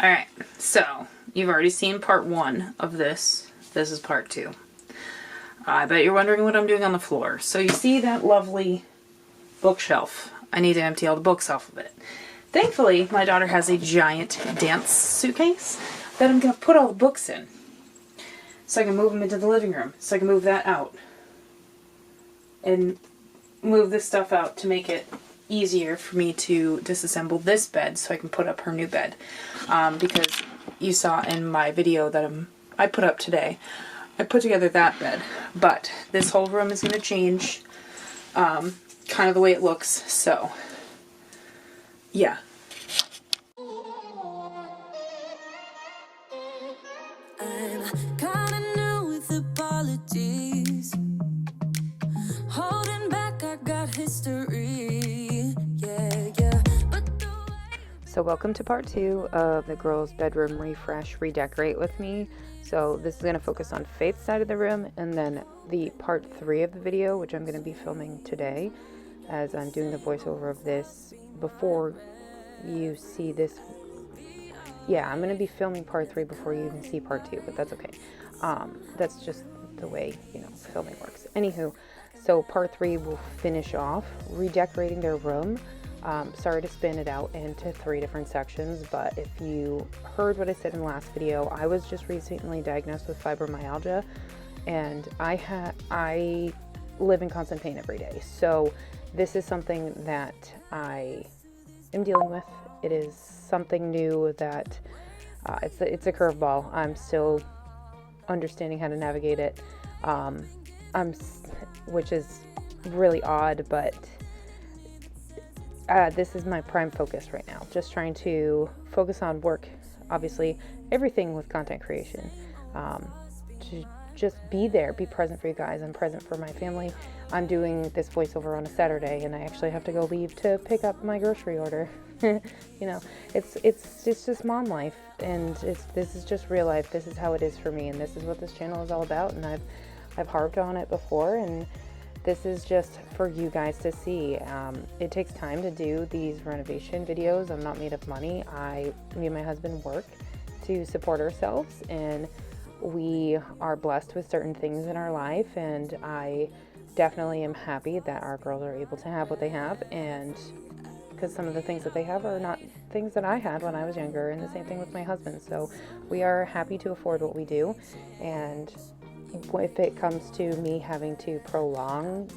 Alright, so you've already seen part 1 of this. This is part 2. I bet you're wondering what I'm doing on the floor. So you see that lovely bookshelf. I need to empty all the books off of it. Thankfully, my daughter has a giant dance suitcase that I'm going to put all the books in. So I can move them into the living room. So I can move that out. And move this stuff out to make it easier for me to disassemble this bed so I can put up her new bed. Because you saw in my video that I put up today, I put together that bed. But this whole room is going to change kind of the way it looks. So, yeah. I'm kinda new with apologies. Holding back, I got history. Yeah. So welcome to part 2 of the girls' bedroom refresh, redecorate with me. So this is going to focus on Faith's side of the room, and then the part 3 of the video, which I'm going to be filming today, as I'm doing the voiceover of this before you see this. Yeah, I'm going to be filming part 3 before you even see part 2, but that's okay. That's just the way, filming works. Anywho, so part 3 will finish off redecorating their room. Sorry to spin it out into 3 different sections, but if you heard what I said in the last video, I was just recently diagnosed with fibromyalgia, and I live in constant pain every day. So this is something that I am dealing with. It is something new that it's a curveball. I'm still understanding how to navigate it, which is really odd, but this is my prime focus right now. Just trying to focus on work, obviously, everything with content creation. To just be there, be present for you guys. I'm present for my family. I'm doing this voiceover on a Saturday, and I actually have to go leave to pick up my grocery order. It's just mom life, and this is just real life. This is how it is for me, and this is what this channel is all about. And I've harped on it before, and this is just for you guys to see. It takes time to do these renovation videos. I'm not made of money. Me and my husband work to support ourselves, and we are blessed with certain things in our life, and I definitely am happy that our girls are able to have what they have, and because some of the things that they have are not things that I had when I was younger, and the same thing with my husband. So we are happy to afford what we do, and if it comes to me having to prolong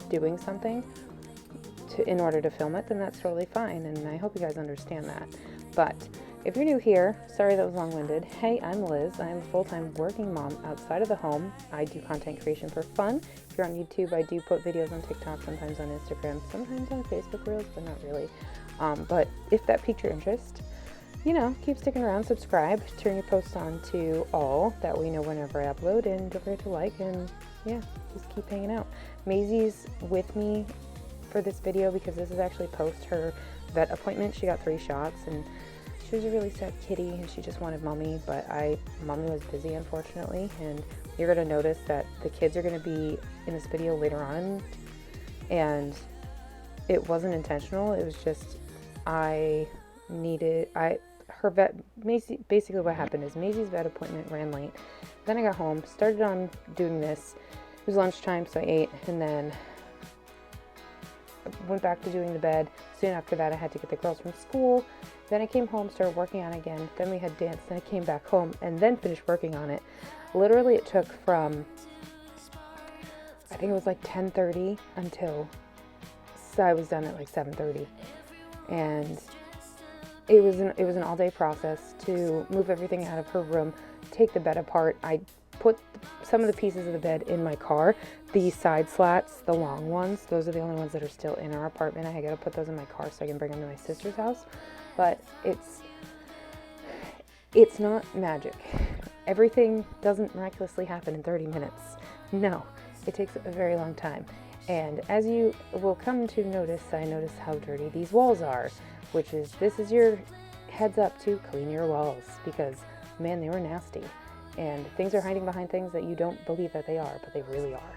doing something in order to film it, then that's totally fine, and I hope you guys understand that. But if you're new here, sorry that was long-winded. Hey, I'm Liz. I'm a full-time working mom outside of the home. I do content creation for fun. If you're on YouTube, I do put videos on TikTok, sometimes on Instagram, sometimes on Facebook Reels, but not really. But if that piqued your interest, keep sticking around, subscribe, turn your posts on to all, that we know whenever I upload, and don't forget to like, and yeah, just keep hanging out. Maisie's with me for this video because this is actually post her vet appointment. She got 3 shots, and she was a really sad kitty, and she just wanted mommy, but mommy was busy, unfortunately, and you're going to notice that the kids are going to be in this video later on, and it wasn't intentional. It was just, her vet, Maisie, basically what happened is Maisie's vet appointment ran late. Then I got home, started on doing this. It was lunchtime, so I ate, and then went back to doing the bed. Soon after that, I had to get the girls from school. Then I came home, started working on it again. Then we had dance, then I came back home, and then finished working on it. Literally, it took from, I think it was like 10:30 until I was done at like 7:30. And it was an all-day process to move everything out of her room, take the bed apart. I put some of the pieces of the bed in my car. The side slats, the long ones, those are the only ones that are still in our apartment. I gotta put those in my car so I can bring them to my sister's house. But it's not magic. Everything doesn't miraculously happen in 30 minutes. No, it takes a very long time. And as you will come to notice, I notice how dirty these walls are, this is your heads up to clean your walls, because man, they were nasty. And things are hiding behind things that you don't believe that they are, but they really are.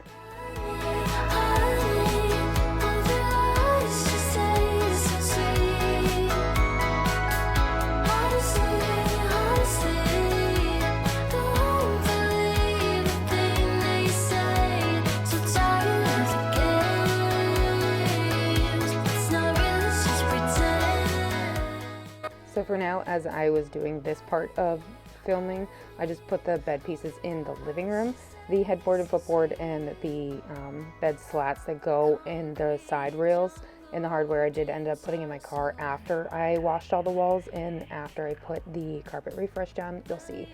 for now, as I was doing this part of filming, I just put the bed pieces in the living room. The headboard and footboard and the bed slats that go in the side rails and the hardware I did end up putting in my car after I washed all the walls and after I put the carpet refresh down. You'll see.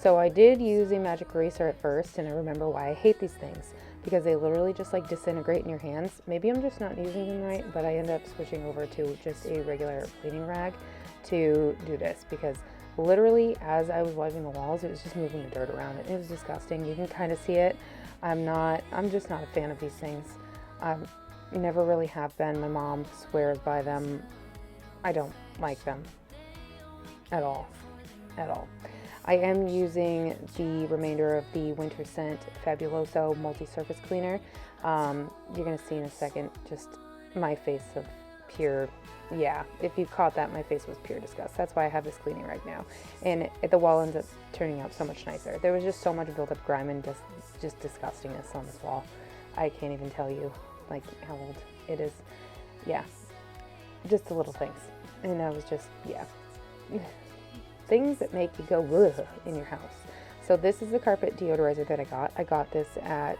So I did use a magic eraser at first, and I remember why I hate these things, because they literally just like disintegrate in your hands. Maybe I'm just not using them right, but I end up switching over to just a regular cleaning rag to do this, because literally as I was wiping the walls, it was just moving the dirt around it. It was disgusting. You can kind of see it. I'm just not a fan of these things. Never really have been. My mom swears by them. I don't like them at all. I am using the remainder of the Winter Scent Fabuloso multi-surface cleaner. You're going to see in a second just my face of pure, yeah, if you caught that, my face was pure disgust. That's why I have this cleaning right now. And the wall ends up turning out so much nicer. There was just so much built up grime and just disgustingness on this wall. I can't even tell you like how old it is. Yeah, just the little things. And I was just, yeah. Things that make you go ugh in your house. So this is the carpet deodorizer that I got. I got this at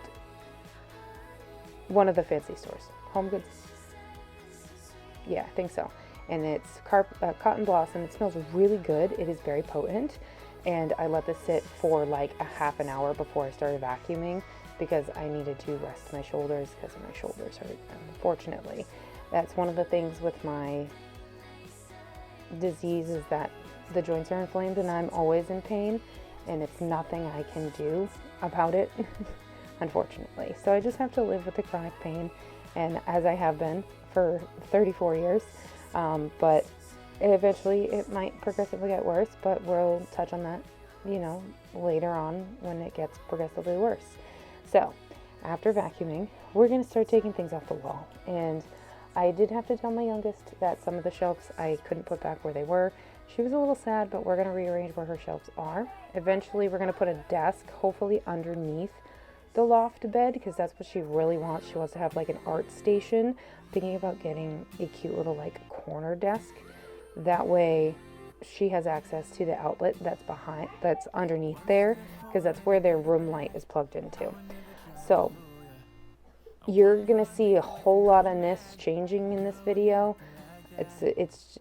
one of the fancy stores. Home Goods. Yeah, I think so. And it's Cotton Blossom. It smells really good. It is very potent. And I let this sit for like a half an hour before I started vacuuming, because I needed to rest my shoulders because my shoulders hurt, unfortunately. That's one of the things with my disease, is that the joints are inflamed and I'm always in pain, and it's nothing I can do about it, unfortunately. So I just have to live with the chronic pain, and as I have been for 34 years, but eventually it might progressively get worse, but we'll touch on that, you know, later on when it gets progressively worse. So after vacuuming, we're going to start taking things off the wall, and I did have to tell my youngest that some of the shelves I couldn't put back where they were. She was a little sad, but we're going to rearrange where her shelves are. Eventually, we're going to put a desk, hopefully underneath the loft bed, because that's what she really wants. She wants to have like an art station. I'm thinking about getting a cute little like corner desk. That way she has access to the outlet that's underneath there, because that's where their room light is plugged into. So you're going to see a whole lot of this changing in this video. It's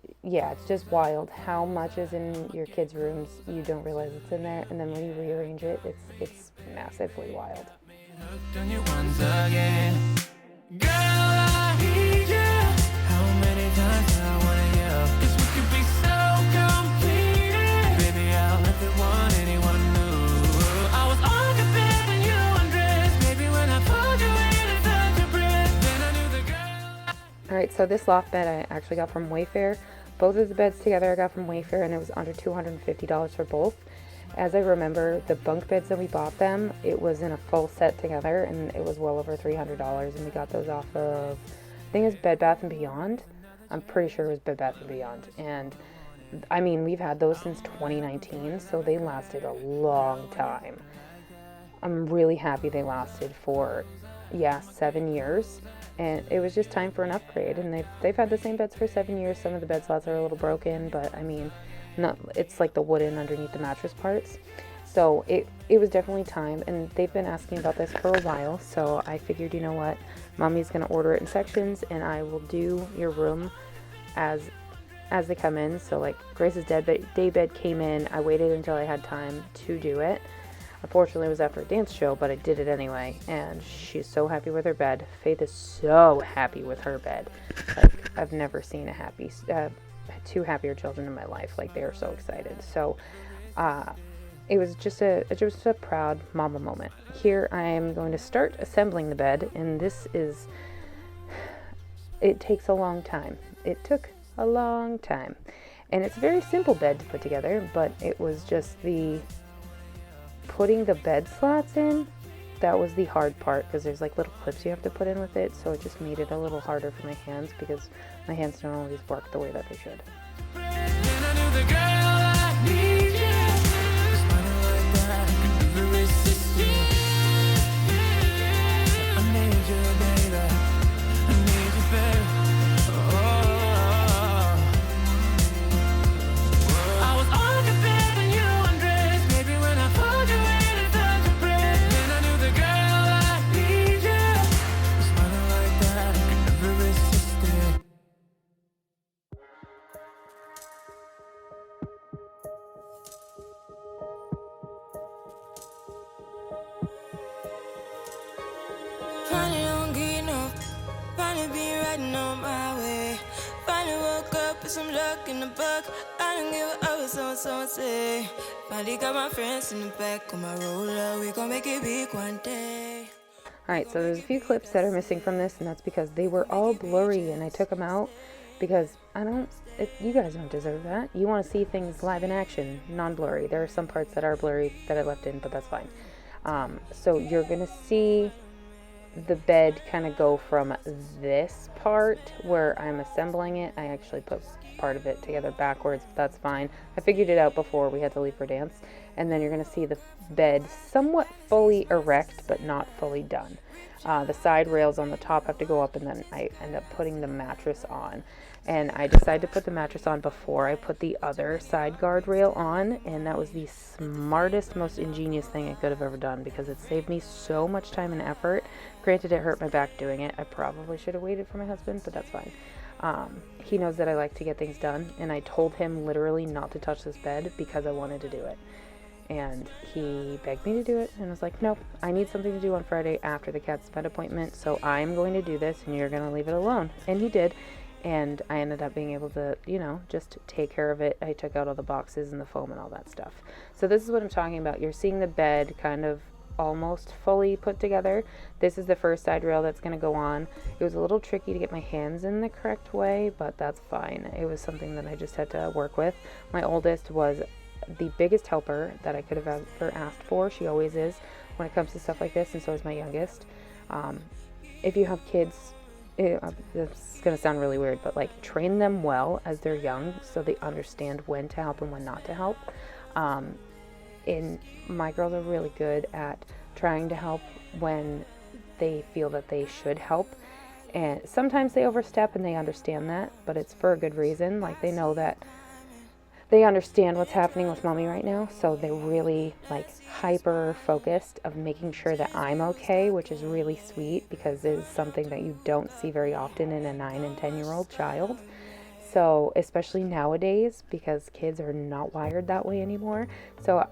just wild how much is in your kids' rooms. You don't realize it's in there, and then when you rearrange it, it's massively wild. Alright, so this loft bed I actually got from Wayfair. Both of the beds together I got from Wayfair, and it was under $250 for both. As I remember, the bunk beds that we bought them, it was in a full set together, and it was well over $300, and we got those off of, I think it was Bed Bath & Beyond. I'm pretty sure it was Bed Bath & Beyond. And, I mean, we've had those since 2019, so they lasted a long time. I'm really happy they lasted for, 7 years. And it was just time for an upgrade, and they've had the same beds for 7 years. Some of the bed slots are a little broken, but I mean, it's like the wooden underneath the mattress parts. So it was definitely time, and they've been asking about this for a while, so I figured, you know what, Mommy's gonna order it in sections, and I will do your room as they come in. So like Grace's day bed came in, I waited until I had time to do it. Unfortunately, it was after a dance show, but I did it anyway, and she's so happy with her bed. Faith is so happy with her bed. Like, I've never seen two happier children in my life. Like, they are so excited. So, it was just a proud mama moment. Here, I am going to start assembling the bed, and it takes a long time. It took a long time, and it's a very simple bed to put together, but it was just putting the bed slots in, that was the hard part, because there's like little clips you have to put in with it, so it just made it a little harder for my hands, because my hands don't always work the way that they should. on my way. Finally woke up with some luck in the book. I don't give a what someone say. Finally got my friends in the back of my roller. We gon' make it big one day. Alright, so there's a few clips that are missing from this, and that's because they were all blurry, and I took them out because you guys don't deserve that. You want to see things live in action, non-blurry. There are some parts that are blurry that I left in, but that's fine. So you're going to see the bed kind of go from this part where I'm assembling it. I actually put part of it together backwards, but that's fine. I figured it out before we had to leave for dance. And then you're going to see the bed somewhat fully erect, but not fully done. The side rails on the top have to go up, and then I end up putting the mattress on. And I decided to put the mattress on before I put the other side guardrail on, and that was the smartest, most ingenious thing I could have ever done, because it saved me so much time and effort. Granted, it hurt my back doing it. I probably should have waited for my husband, but that's fine. He knows that I like to get things done, and I told him literally not to touch this bed because I wanted to do it. And he begged me to do it, and I was like, nope, I need something to do on Friday after the cat's vet appointment, so I'm going to do this, and you're going to leave it alone. And he did, and I ended up being able to, just take care of it. I took out all the boxes and the foam and all that stuff. So this is what I'm talking about. You're seeing the bed kind of almost fully put together. This is the first side rail that's going to go on. It was a little tricky to get my hands in the correct way, but that's fine. It was something that I just had to work with. My oldest was the biggest helper that I could have ever asked for. She always is when it comes to stuff like this, and so is my youngest. If you have kids, this is going to sound really weird, but train them well as they're young so they understand when to help and when not to help. And my girls are really good at trying to help when they feel that they should help. And sometimes they overstep, and they understand that, but it's for a good reason. They know that they understand what's happening with mommy right now, so they're really hyper focused of making sure that I'm okay, which is really sweet because it is something that you don't see very often in a 9 and 10-year-old child. So especially nowadays, because kids are not wired that way anymore. So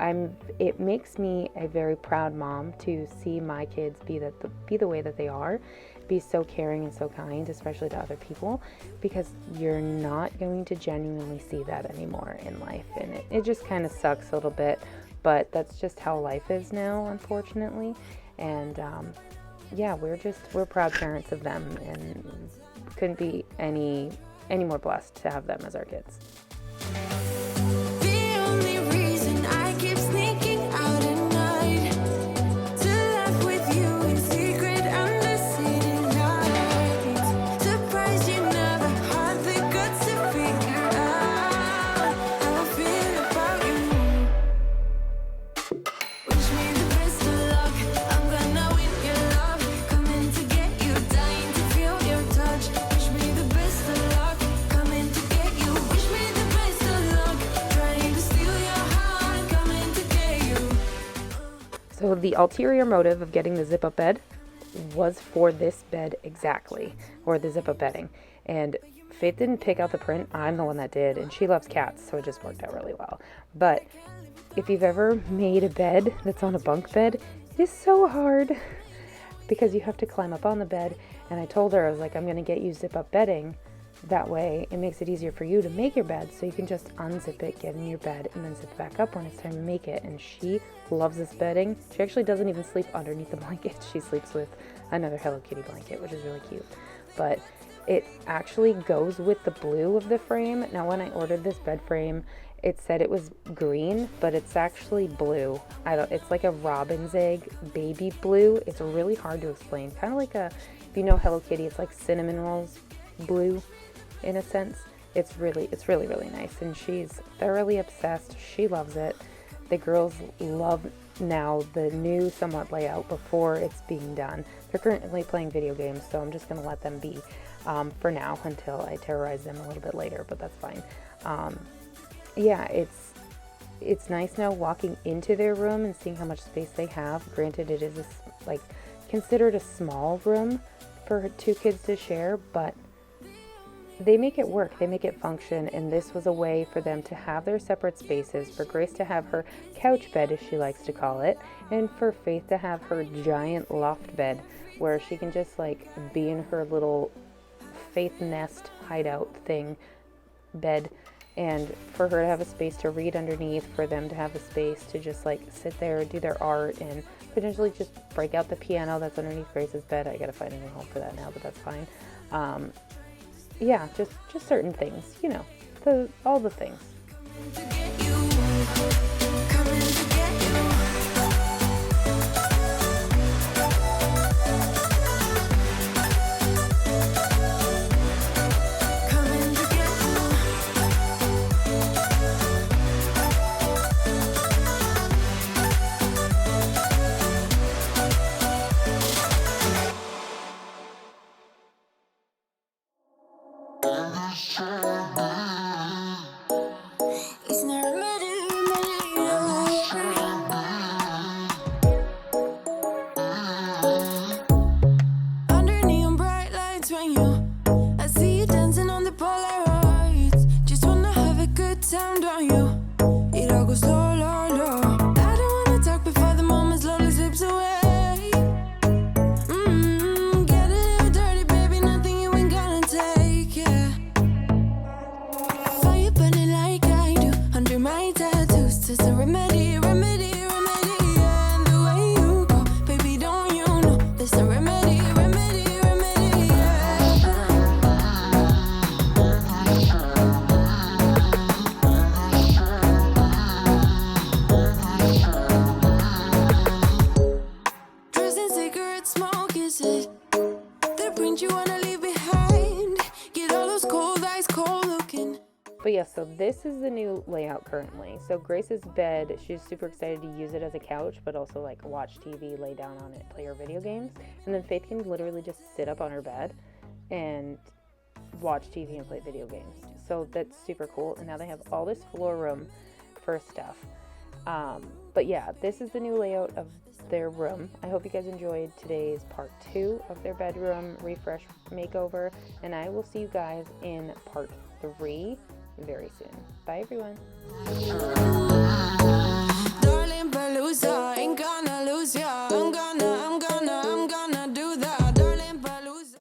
it makes me a very proud mom to see my kids be the way that they are, be so caring and so kind, especially to other people, because you're not going to genuinely see that anymore in life. And it just kind of sucks a little bit, but that's just how life is now, unfortunately. And we're proud parents of them, and couldn't be any more blessed to have them as our kids. The only reason I keep sneaking out at night to laugh with you in secret under city lights. Surprised you never had the guts to figure out how I feel about you. Wish me the best of luck. I'm gonna win your love. Coming to get you, dying to feel your touch. Wish me the best of luck. Coming to get you. Wish me the best of luck. Trying to steal your heart. Coming to get you. So the ulterior motive of getting the zip-up bed was for this bed exactly, or the zip-up bedding. And Faith didn't pick out the print. I'm the one that did, and she loves cats, so it just worked out really well. But if you've ever made a bed that's on a bunk bed, it is so hard because you have to climb up on the bed. And I told her, I was like, I'm going to get you zip-up bedding. That way, it makes it easier for you to make your bed, so you can just unzip it, get in your bed, and then zip it back up when it's time to make it. And she loves this bedding. She actually doesn't even sleep underneath the blanket. She sleeps with another Hello Kitty blanket, which is really cute. But it actually goes with the blue of the frame. Now, when I ordered this bed frame, it said it was green, but it's actually blue. It's like a robin's egg baby blue. It's really hard to explain. Kind of like if you know Hello Kitty, it's like cinnamon rolls blue in a sense. It's really, really nice. And she's thoroughly obsessed. She loves it. The girls love now the new somewhat layout before it's being done. They're currently playing video games, so I'm just going to let them be for now until I terrorize them a little bit later, but that's fine. It's nice now walking into their room and seeing how much space they have. Granted, it is considered a small room for 2 kids to share, but they make it work, they make it function, and this was a way for them to have their separate spaces, for Grace to have her couch bed, as she likes to call it, and for Faith to have her giant loft bed, where she can just be in her little Faith Nest hideout thing, bed, and for her to have a space to read underneath, for them to have a space to just like sit there, do their art, and potentially just break out the piano that's underneath Grace's bed. I gotta find a new home for that now, but that's fine. Yeah, just certain things, you know, all the things. It's not ready. Under neon bright lights when I see you dancing on the Polaroids. Just wanna have a good time, don't you? It all goes low, low, low. I don't wanna talk before the moment slowly slips away. Get a little dirty, baby, nothing you ain't gonna take, yeah. Fire burning like I do under my tattoos. It's a remedy, remedy, remedy, yeah. And the way you go, baby, don't you know? There's a remedy, remedy, remedy, yeah. Dressed in cigarette smoke, is it the print you wanna leave behind? Get all those cold eyes cold looking. But yeah, so this is the new layout currently. So Grace's bed, she's super excited to use it as a couch, but also like watch TV, lay down on it, play her video games. And then Faith can literally just sit up on her bed and watch TV and play video games. So that's super cool. And now they have all this floor room for stuff. But yeah, this is the new layout of their room. I hope you guys enjoyed today's part 2 of their bedroom refresh makeover. And I will see you guys in part 3 very soon. Bye everyone. Darling Palooza, ain't gonna lose ya. I'm gonna